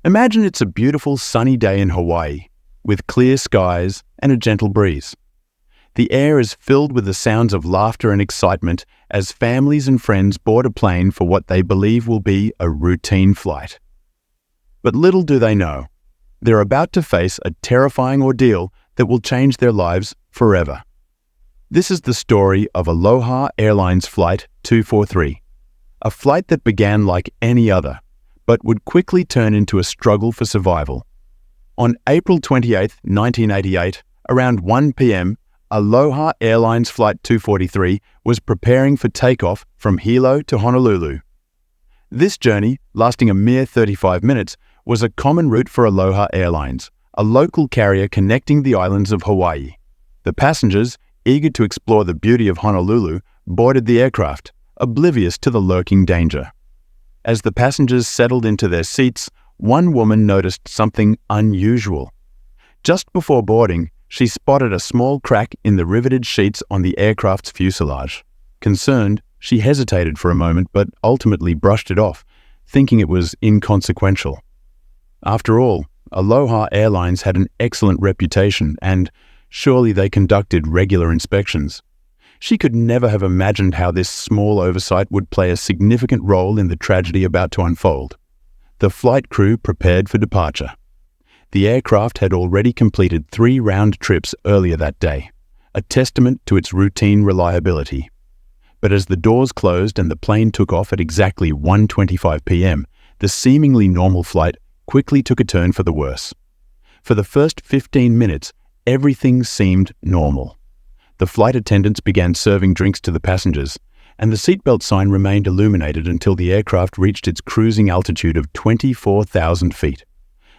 Imagine it's a beautiful sunny day in Hawaii, with clear skies and a gentle breeze. The air is filled with the sounds of laughter and excitement as families and friends board a plane for what they believe will be a routine flight. But little do they know, they're about to face a terrifying ordeal that will change their lives forever. This is the story of Aloha Airlines Flight 243, a flight that began like any other, but would quickly turn into a struggle for survival. On April 28, 1988, around 1 p.m., Aloha Airlines Flight 243 was preparing for takeoff from Hilo to Honolulu. This journey, lasting a mere 35 minutes, was a common route for Aloha Airlines, a local carrier connecting the islands of Hawaii. The passengers, eager to explore the beauty of Honolulu, boarded the aircraft, oblivious to the lurking danger. As the passengers settled into their seats, one woman noticed something unusual. Just before boarding, she spotted a small crack in the riveted sheets on the aircraft's fuselage. Concerned, she hesitated for a moment but ultimately brushed it off, thinking it was inconsequential. After all, Aloha Airlines had an excellent reputation and surely they conducted regular inspections. She could never have imagined how this small oversight would play a significant role in the tragedy about to unfold. The flight crew prepared for departure. The aircraft had already completed 3 round trips earlier that day, a testament to its routine reliability. But as the doors closed and the plane took off at exactly 1:25 p.m., the seemingly normal flight quickly took a turn for the worse. For the first 15 minutes, everything seemed normal. The flight attendants began serving drinks to the passengers, and the seatbelt sign remained illuminated until the aircraft reached its cruising altitude of 24,000 feet.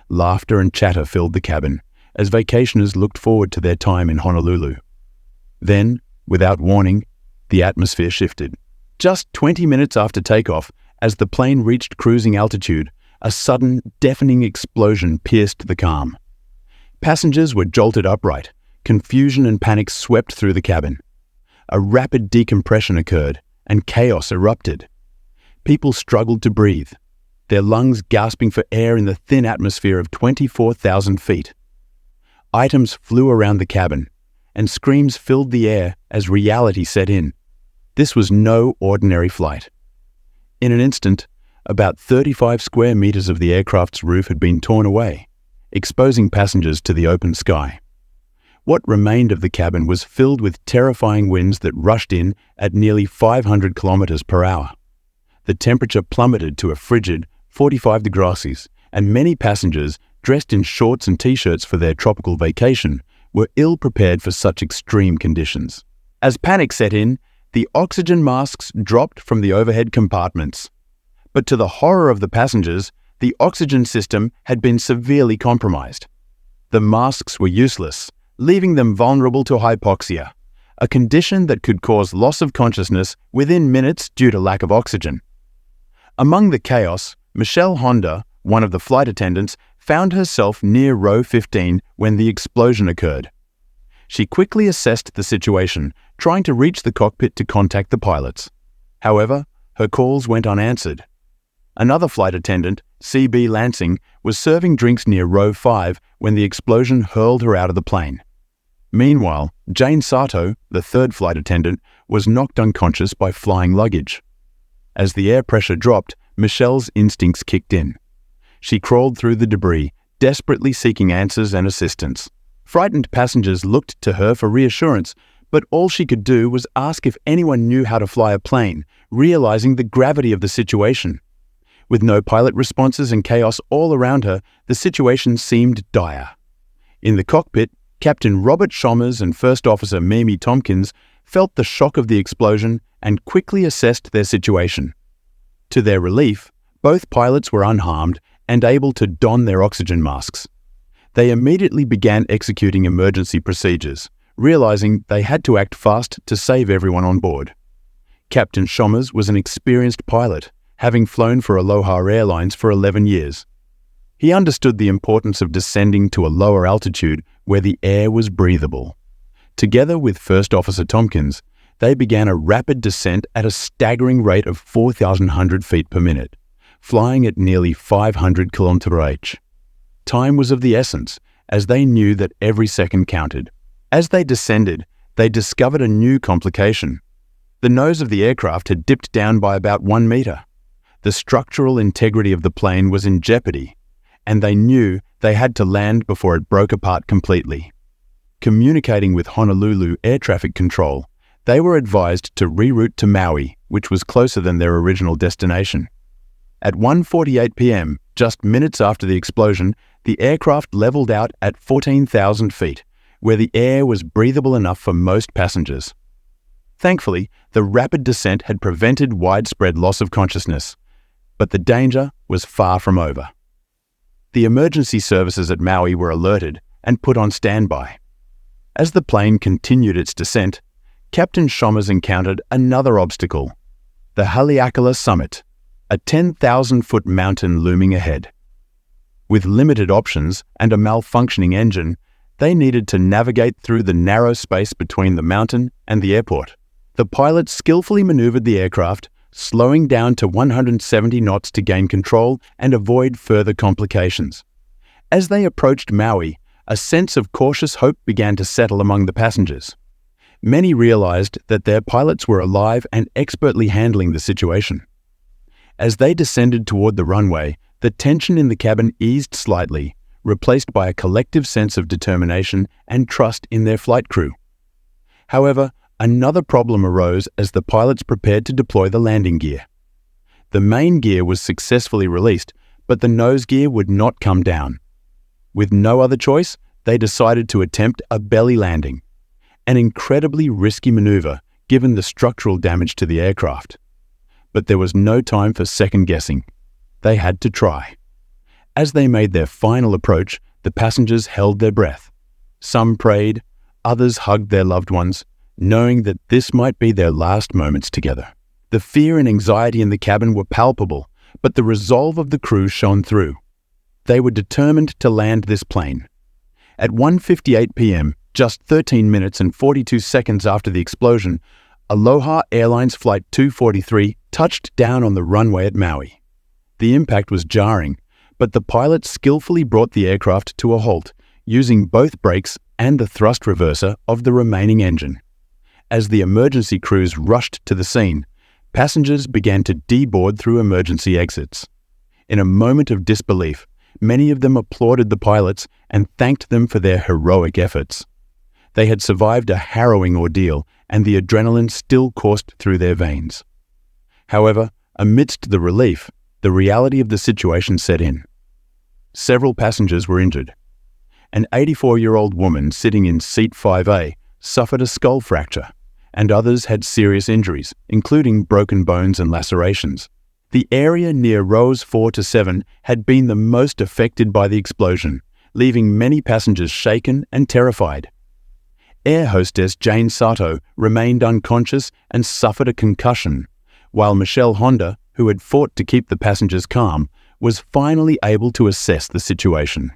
Laughter and chatter filled the cabin as vacationers looked forward to their time in Honolulu. Then, without warning, the atmosphere shifted. Just 20 minutes after takeoff, as the plane reached cruising altitude, a sudden, deafening explosion pierced the calm. Passengers were jolted upright. Confusion and panic swept through the cabin. A rapid decompression occurred, and chaos erupted. People struggled to breathe, their lungs gasping for air in the thin atmosphere of 24,000 feet. Items flew around the cabin, and screams filled the air as reality set in. This was no ordinary flight. In an instant, about 35 square meters of the aircraft's roof had been torn away, exposing passengers to the open sky. What remained of the cabin was filled with terrifying winds that rushed in at nearly 500 kilometers per hour. The temperature plummeted to a frigid 45 degrees, and many passengers, dressed in shorts and t-shirts for their tropical vacation, were ill-prepared for such extreme conditions. As panic set in, the oxygen masks dropped from the overhead compartments. But to the horror of the passengers, the oxygen system had been severely compromised. The masks were useless, leaving them vulnerable to hypoxia, a condition that could cause loss of consciousness within minutes due to lack of oxygen. Among the chaos, Michelle Honda, one of the flight attendants, found herself near row 15 when the explosion occurred. She quickly assessed the situation, trying to reach the cockpit to contact the pilots. However, her calls went unanswered. Another flight attendant, C.B. Lansing, was serving drinks near row 5 when the explosion hurled her out of the plane. Meanwhile, Jane Sato, the third flight attendant, was knocked unconscious by flying luggage. As the air pressure dropped, Michelle's instincts kicked in. She crawled through the debris, desperately seeking answers and assistance. Frightened passengers looked to her for reassurance, but all she could do was ask if anyone knew how to fly a plane, realizing the gravity of the situation. With no pilot responses and chaos all around her, the situation seemed dire. In the cockpit, Captain Robert Schommers and First Officer Mimi Tompkins felt the shock of the explosion and quickly assessed their situation. To their relief, both pilots were unharmed and able to don their oxygen masks. They immediately began executing emergency procedures, realizing they had to act fast to save everyone on board. Captain Schommers was an experienced pilot, having flown for Aloha Airlines for 11 years. He understood the importance of descending to a lower altitude where the air was breathable. Together with First Officer Tompkins, they began a rapid descent at a staggering rate of 4,100 feet per minute, flying at nearly 500 km/h. Time was of the essence, as they knew that every second counted. As they descended, they discovered a new complication. The nose of the aircraft had dipped down by about 1 meter. The structural integrity of the plane was in jeopardy, and they knew they had to land before it broke apart completely. Communicating with Honolulu Air Traffic Control, they were advised to reroute to Maui, which was closer than their original destination. At 1:48 p.m., just minutes after the explosion, the aircraft leveled out at 14,000 feet, where the air was breathable enough for most passengers. Thankfully, the rapid descent had prevented widespread loss of consciousness, but the danger was far from over. The emergency services at Maui were alerted and put on standby. As the plane continued its descent, Captain Schommers encountered another obstacle, the Haleakala Summit, a 10,000-foot mountain looming ahead. With limited options and a malfunctioning engine, they needed to navigate through the narrow space between the mountain and the airport. The pilot skillfully maneuvered the aircraft, slowing down to 170 knots to gain control and avoid further complications. As they approached Maui, a sense of cautious hope began to settle among the passengers. Many realized that their pilots were alive and expertly handling the situation. As they descended toward the runway, the tension in the cabin eased slightly, replaced by a collective sense of determination and trust in their flight crew. However, another problem arose as the pilots prepared to deploy the landing gear. The main gear was successfully released, but the nose gear would not come down. With no other choice, they decided to attempt a belly landing, an incredibly risky maneuver given the structural damage to the aircraft. But there was no time for second-guessing. They had to try. As they made their final approach, the passengers held their breath. Some prayed, others hugged their loved ones, knowing that this might be their last moments together. The fear and anxiety in the cabin were palpable, but the resolve of the crew shone through. They were determined to land this plane. At 1:58 p.m., just 13 minutes and 42 seconds after the explosion, Aloha Airlines Flight 243 touched down on the runway at Maui. The impact was jarring, but the pilot skillfully brought the aircraft to a halt, using both brakes and the thrust reverser of the remaining engine. As the emergency crews rushed to the scene, passengers began to deboard through emergency exits. In a moment of disbelief, many of them applauded the pilots and thanked them for their heroic efforts. They had survived a harrowing ordeal, and the adrenaline still coursed through their veins. However, amidst the relief, the reality of the situation set in. Several passengers were injured. An 84-year-old woman sitting in seat 5A suffered a skull fracture, and others had serious injuries, including broken bones and lacerations. The area near rows 4 to 7 had been the most affected by the explosion, leaving many passengers shaken and terrified. Air hostess Jane Sato remained unconscious and suffered a concussion, while Michelle Honda, who had fought to keep the passengers calm, was finally able to assess the situation.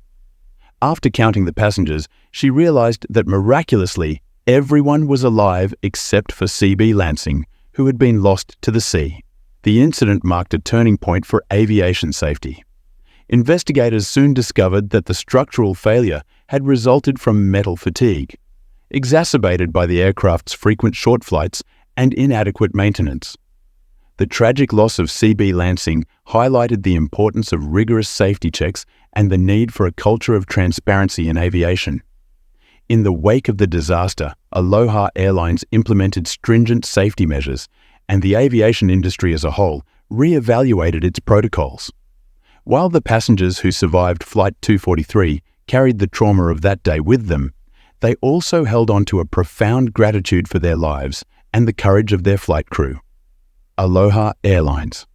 After counting the passengers, she realized that miraculously, everyone was alive except for CB Lansing, who had been lost to the sea. The incident marked a turning point for aviation safety. Investigators soon discovered that the structural failure had resulted from metal fatigue, exacerbated by the aircraft's frequent short flights and inadequate maintenance. The tragic loss of CB Lansing highlighted the importance of rigorous safety checks and the need for a culture of transparency in aviation. In the wake of the disaster, Aloha Airlines implemented stringent safety measures, and the aviation industry as a whole re-evaluated its protocols. While the passengers who survived Flight 243 carried the trauma of that day with them, they also held on to a profound gratitude for their lives and the courage of their flight crew. Aloha Airlines.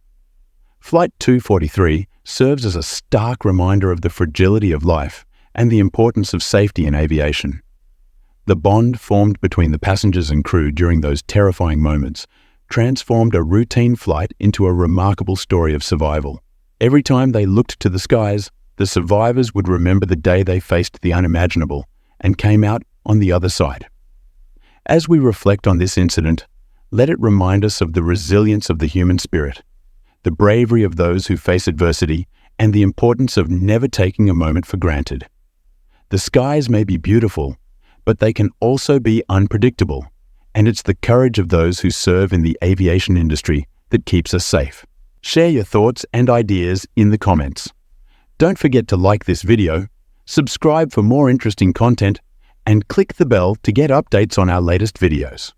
Flight 243 serves as a stark reminder of the fragility of life and the importance of safety in aviation. The bond formed between the passengers and crew during those terrifying moments transformed a routine flight into a remarkable story of survival. Every time they looked to the skies, the survivors would remember the day they faced the unimaginable and came out on the other side. As we reflect on this incident, let it remind us of the resilience of the human spirit, the bravery of those who face adversity, and the importance of never taking a moment for granted. The skies may be beautiful, but they can also be unpredictable, and it's the courage of those who serve in the aviation industry that keeps us safe. Share your thoughts and ideas in the comments. Don't forget to like this video, subscribe for more interesting content, and click the bell to get updates on our latest videos.